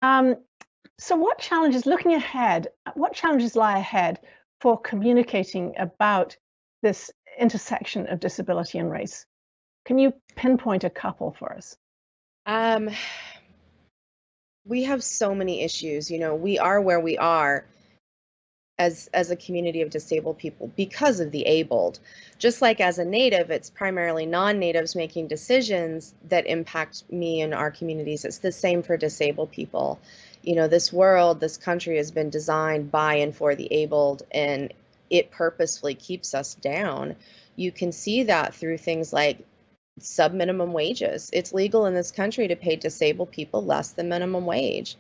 Um, so looking ahead, what challenges lie ahead for communicating about this intersection of disability and race? Can you pinpoint a couple for us? Um, we have so many issues. We are where we are as a community of disabled people because of the abled. Just like as a native, it's primarily non-natives making decisions that impact me and our communities. It's the same for disabled people. This world, this country has been designed by and for the abled, and it purposefully keeps us down. You can see that through things like sub-minimum wages. It's legal in this country to pay disabled people less than minimum wage.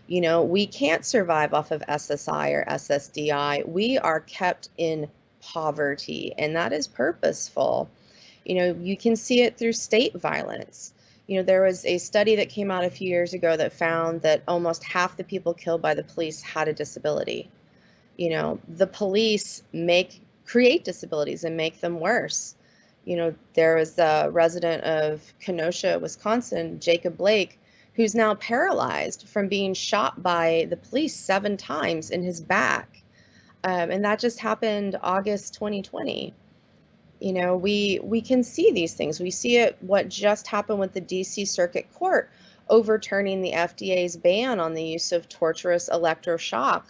We can't survive off of SSI or SSDI. We are kept in poverty, and that is purposeful. You can see it through state violence. There was a study that came out a few years ago that found that almost half the people killed by the police had a disability. The police create disabilities and make them worse. There was a resident of Kenosha, Wisconsin, Jacob Blake, who's now paralyzed from being shot by the police 7 times in his back. And that just happened August 2020. We can see these things. We see it, what just happened with the DC Circuit Court overturning the FDA's ban on the use of torturous electroshock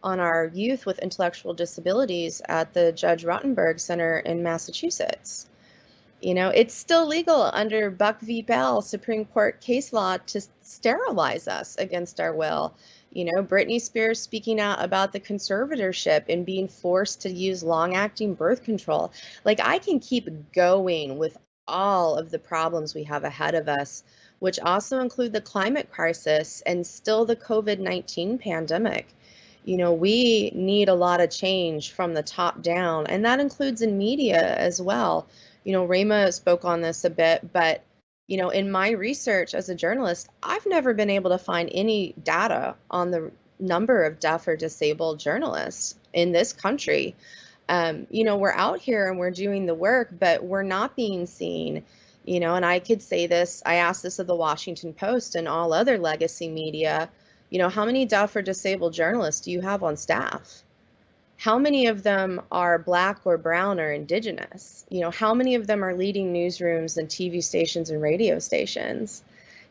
on our youth with intellectual disabilities at the Judge Rottenberg Center in Massachusetts. It's still legal under Buck v. Bell Supreme Court case law to sterilize us against our will. Britney Spears speaking out about the conservatorship and being forced to use long-acting birth control. Like, I can keep going with all of the problems we have ahead of us, which also include the climate crisis and still the COVID-19 pandemic. We need a lot of change from the top down, and that includes in media as well. Rama spoke on this a bit, but in my research as a journalist, I've never been able to find any data on the number of deaf or disabled journalists in this country. We're out here and we're doing the work, but we're not being seen. And I could say this, I asked this of the Washington Post and all other legacy media, how many deaf or disabled journalists do you have on staff? How many of them are Black or brown or indigenous? How many of them are leading newsrooms and TV stations and radio stations?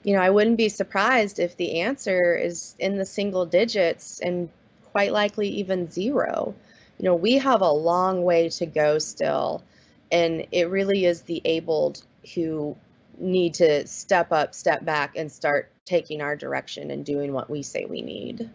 I wouldn't be surprised if the answer is in the single digits and quite likely even zero. We have a long way to go still, and it really is the abled who need to step up, step back, and start taking our direction and doing what we say we need.